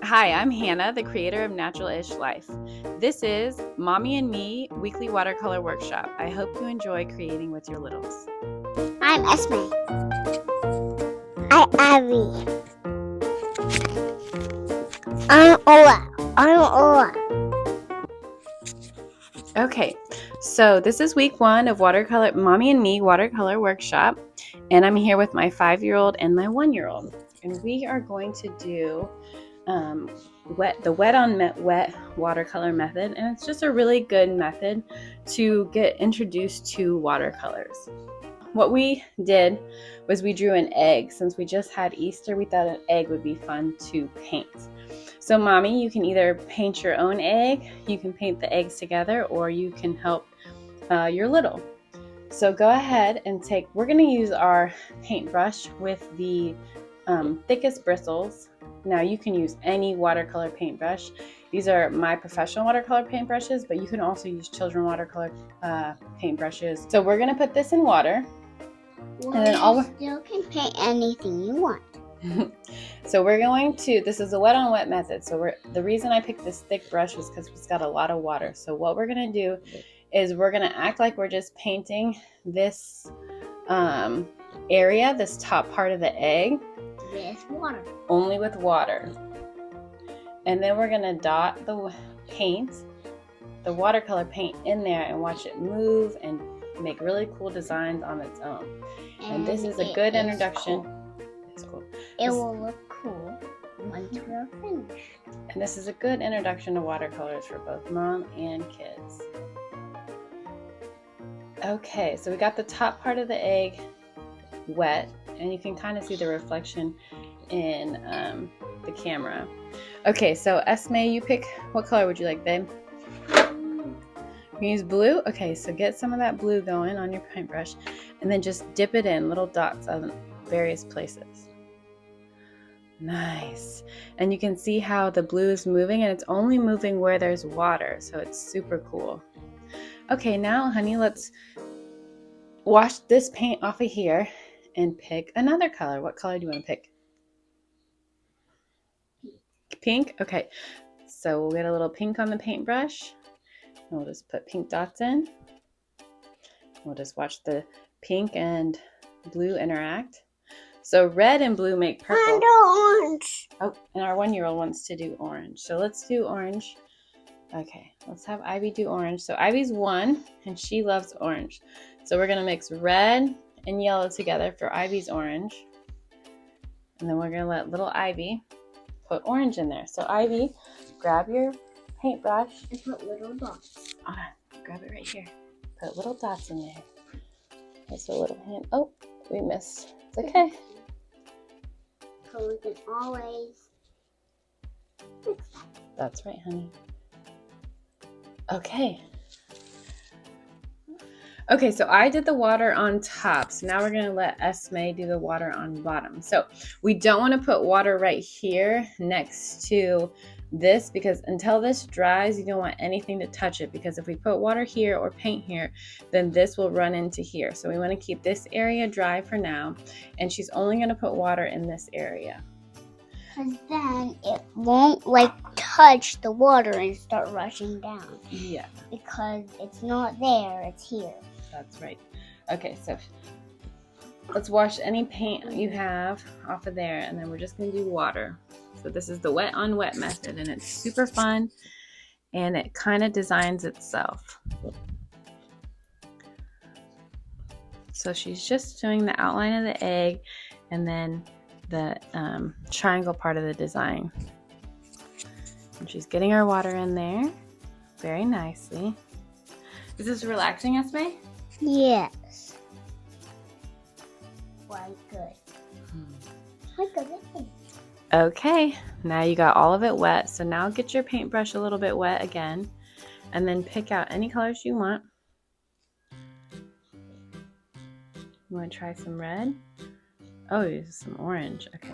Hi, I'm Hannah, the creator of Natural-ish Life. This is Mommy and Me Weekly Watercolor Workshop. I hope you enjoy creating with your littles. I'm Esme. I'm Abby. I'm Ola. Okay, so this is week 1 of Watercolor Mommy and Me Watercolor Workshop, and I'm here with my 5-year-old and my 1-year-old, and we are going to do the wet on wet watercolor method, and it's just a really good method to get introduced to watercolors. What we did was we drew an egg. Since we just had Easter, we thought an egg would be fun to paint. So Mommy, you can either paint your own egg, you can paint the eggs together, or you can help your little. So go ahead and we're going to use our paintbrush with the thickest bristles. Now you can use any watercolor paintbrush. These are my professional watercolor paintbrushes, but you can also use children watercolor paintbrushes. So we're gonna put this in water. Well, and then you still can paint anything you want. So we're going to, this is a wet on wet method. So the reason I picked this thick brush is because it's got a lot of water. So what we're gonna do is we're gonna act like we're just painting this area, this top part of the egg. With water. Only with water. And then we're going to dot the paint, the watercolor paint in there, and watch it move and make really cool designs on its own. And this is a good introduction. Cool. It's cool. It will look cool once we're finished. And this is a good introduction to watercolors for both mom and kids. Okay, so we got the top part of the egg wet, and you can kind of see the reflection in the camera. Okay, so Esme, you pick, what color would you like, babe? You use blue? Okay, so get some of that blue going on your paintbrush, and then just dip it in little dots on various places. Nice. And you can see how the blue is moving, and it's only moving where there's water, so it's super cool. Okay, now honey, let's wash this paint off of here and pick another color. What color do you want to pick? Pink? Okay, so we'll get a little pink on the paintbrush. And we'll just put pink dots in. We'll just watch the pink and blue interact. So red and blue make purple. And orange. Oh, and our 1-year-old wants to do orange. So let's do orange. Okay, let's have Ivy do orange. So Ivy's 1, and she loves orange. So we're going to mix red and yellow together for Ivy's orange. And then we're going to let little Ivy put orange in there. So Ivy, grab your paintbrush and put little dots. Grab it right here. Put little dots in there. That's a little hand. Oh, we missed. It's okay. So we can always fix that. That's right, honey. Okay, so I did the water on top. So now we're going to let Esme do the water on bottom. So we don't want to put water right here next to this, because until this dries, you don't want anything to touch it, because if we put water here or paint here, then this will run into here. So we want to keep this area dry for now, and she's only going to put water in this area. Because then it won't touch the water and start rushing down. Yeah. Because it's not there, it's here. That's right. Okay, so let's wash any paint you have off of there, and then we're just going to do water. So this is the wet on wet method, and it's super fun, and it kind of designs itself. So she's just doing the outline of the egg and then the triangle part of the design. And she's getting her water in there very nicely. Is this relaxing, Esme? Yes. Quite good. Quite good. Okay, now you got all of it wet. So now get your paintbrush a little bit wet again, and then pick out any colors you want. You want to try some red? Oh, use some orange. Okay,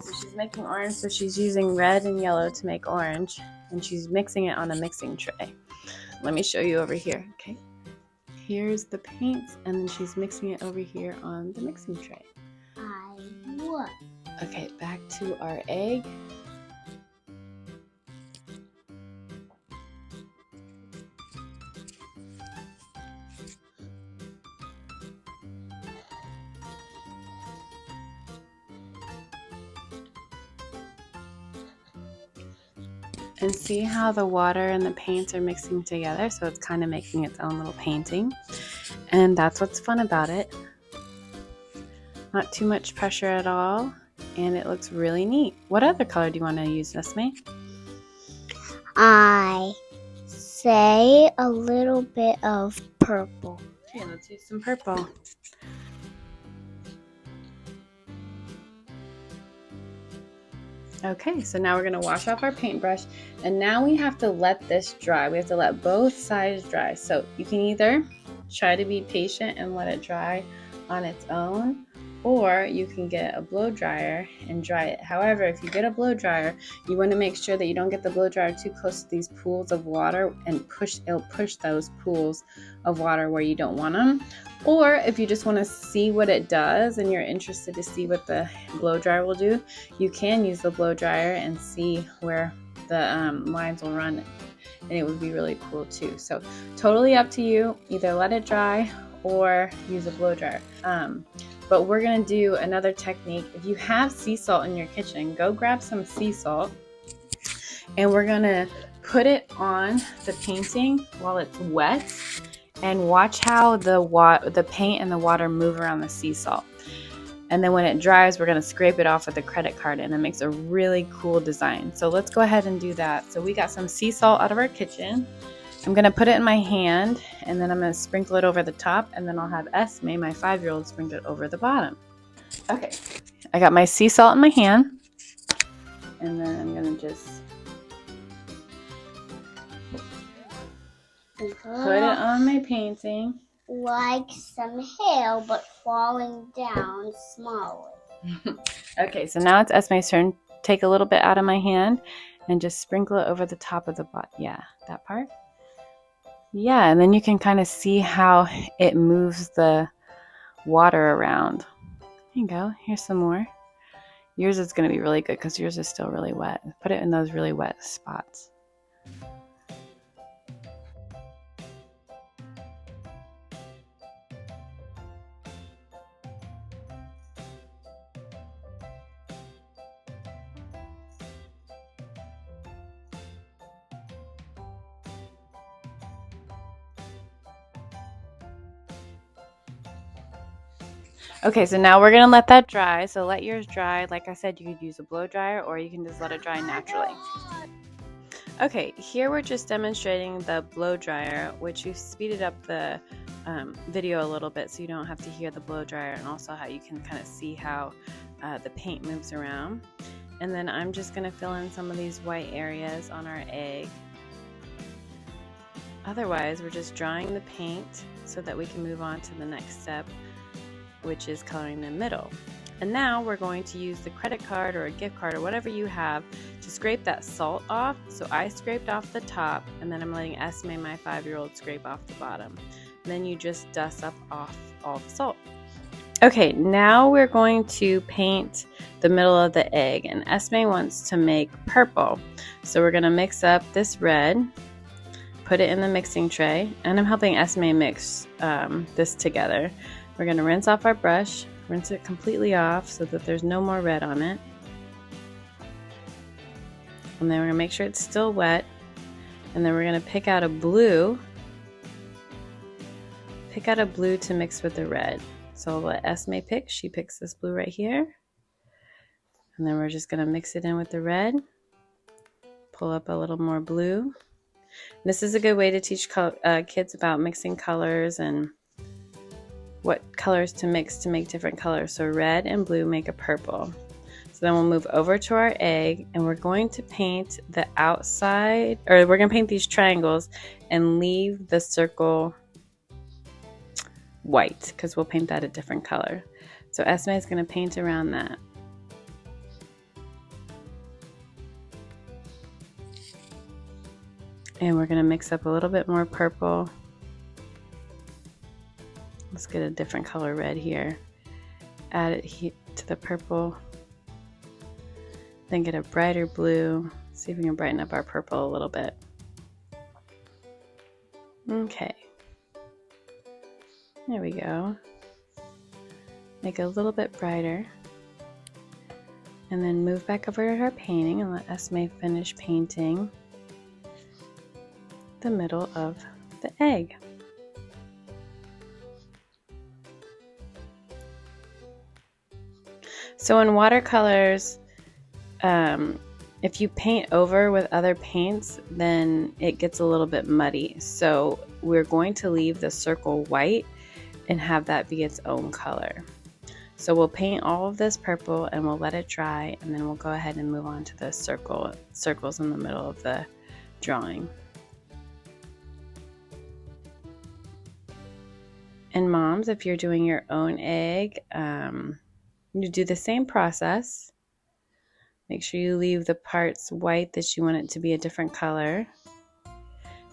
so she's making orange, so she's using red and yellow to make orange, and she's mixing it on a mixing tray. Let me show you over here. Okay, here's the paints, and then she's mixing it over here on the mixing tray. What? Okay, back to our egg. And see how the water and the paints are mixing together, so it's kind of making its own little painting. And that's what's fun about it. Not too much pressure at all, and it looks really neat. What other color do you want to use, Esme? I say a little bit of purple. Okay, let's use some purple. Okay, so now we're going to wash off our paintbrush, and now we have to let this dry. We have to let both sides dry. So you can either try to be patient and let it dry on its own, or you can get a blow dryer and dry it. However, if you get a blow dryer, you want to make sure that you don't get the blow dryer too close to these pools of water and it'll push those pools of water where you don't want them. Or if you just want to see what it does and you're interested to see what the blow dryer will do, you can use the blow dryer and see where the lines will run, and it would be really cool too. So totally up to you. Either let it dry or use a blow dryer. But we're going to do another technique. If you have sea salt in your kitchen, go grab some sea salt, and we're going to put it on the painting while it's wet, and watch how the paint and the water move around the sea salt. And then when it dries, we're going to scrape it off with a credit card, and it makes a really cool design. So let's go ahead and do that. So we got some sea salt out of our kitchen. I'm going to put it in my hand, and then I'm going to sprinkle it over the top, and then I'll have Esme, my 5-year-old, sprinkle it over the bottom. Okay, I got my sea salt in my hand, and then I'm going to just put it on my painting. Like some hail, but falling down smaller. Okay, so now it's Esme's turn. Take a little bit out of my hand and just sprinkle it over the top of the bottom. Yeah, that part. Yeah, and then you can kind of see how it moves the water around. Here you go. Here's some more. Yours is going to be really good because yours is still really wet. Put it in those really wet spots. Okay, so now we're going to let that dry. So let yours dry. Like I said, you could use a blow dryer, or you can just let it dry naturally. Okay, here we're just demonstrating the blow dryer, which we've speeded up the video a little bit so you don't have to hear the blow dryer, and also how you can kind of see how the paint moves around. And then I'm just going to fill in some of these white areas on our egg. Otherwise, we're just drying the paint so that we can move on to the next step, which is coloring the middle. And now we're going to use the credit card or a gift card or whatever you have to scrape that salt off. So I scraped off the top, and then I'm letting Esme, my 5-year-old, scrape off the bottom. And then you just dust up off all the salt. Okay, now we're going to paint the middle of the egg, and Esme wants to make purple. So we're going to mix up this red, put it in the mixing tray, and I'm helping Esme mix this together. We're going to rinse off our brush, rinse it completely off so that there's no more red on it. And then we're going to make sure it's still wet. And then we're going to pick out a blue. Pick out a blue to mix with the red. So I'll let Esme pick. She picks this blue right here. And then we're just going to mix it in with the red. Pull up a little more blue. This is a good way to teach kids about mixing colors and what colors to mix to make different colors. So red and blue make a purple. So then we'll move over to our egg, and we're going to paint the outside, or we're going to paint these triangles and leave the circle white because we'll paint that a different color. So Esme is going to paint around that. And we're going to mix up a little bit more purple. Let's get a different color red here. Add it to the purple. Then get a brighter blue. See if we can brighten up our purple a little bit. Okay. There we go. Make it a little bit brighter. And then move back over to our painting and let Esme finish painting. the middle of the egg. So in watercolors, if you paint over with other paints, then it gets a little bit muddy. So we're going to leave the circle white and have that be its own color. So we'll paint all of this purple and we'll let it dry, and then we'll go ahead and move on to the circles in the middle of the drawing. And moms, if you're doing your own egg, you do the same process. Make sure you leave the parts white that you want it to be a different color.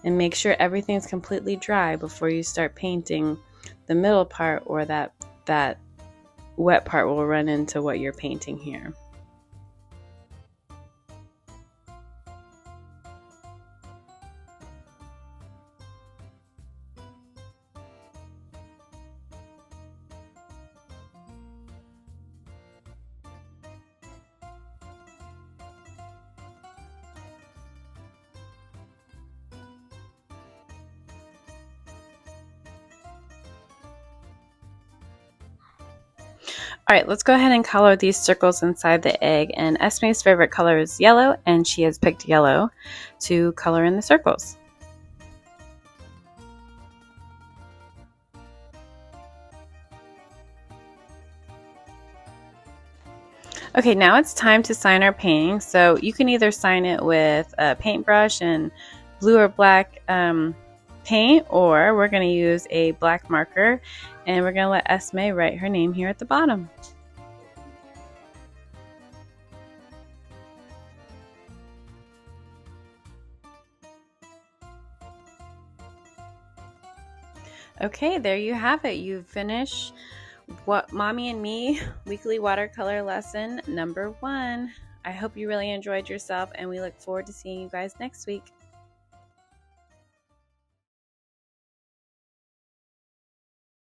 And make sure everything's completely dry before you start painting the middle part, or that wet part will run into what you're painting here. All right, let's go ahead and color these circles inside the egg. And Esme's favorite color is yellow, and she has picked yellow to color in the circles. Okay, now it's time to sign our painting. So you can either sign it with a paintbrush and blue or black paint, or we're going to use a black marker, and we're going to let Esme write her name here at the bottom. Okay, there you have it. You finish what Mommy and Me weekly watercolor lesson number 1. I hope you really enjoyed yourself, and we look forward to seeing you guys next week.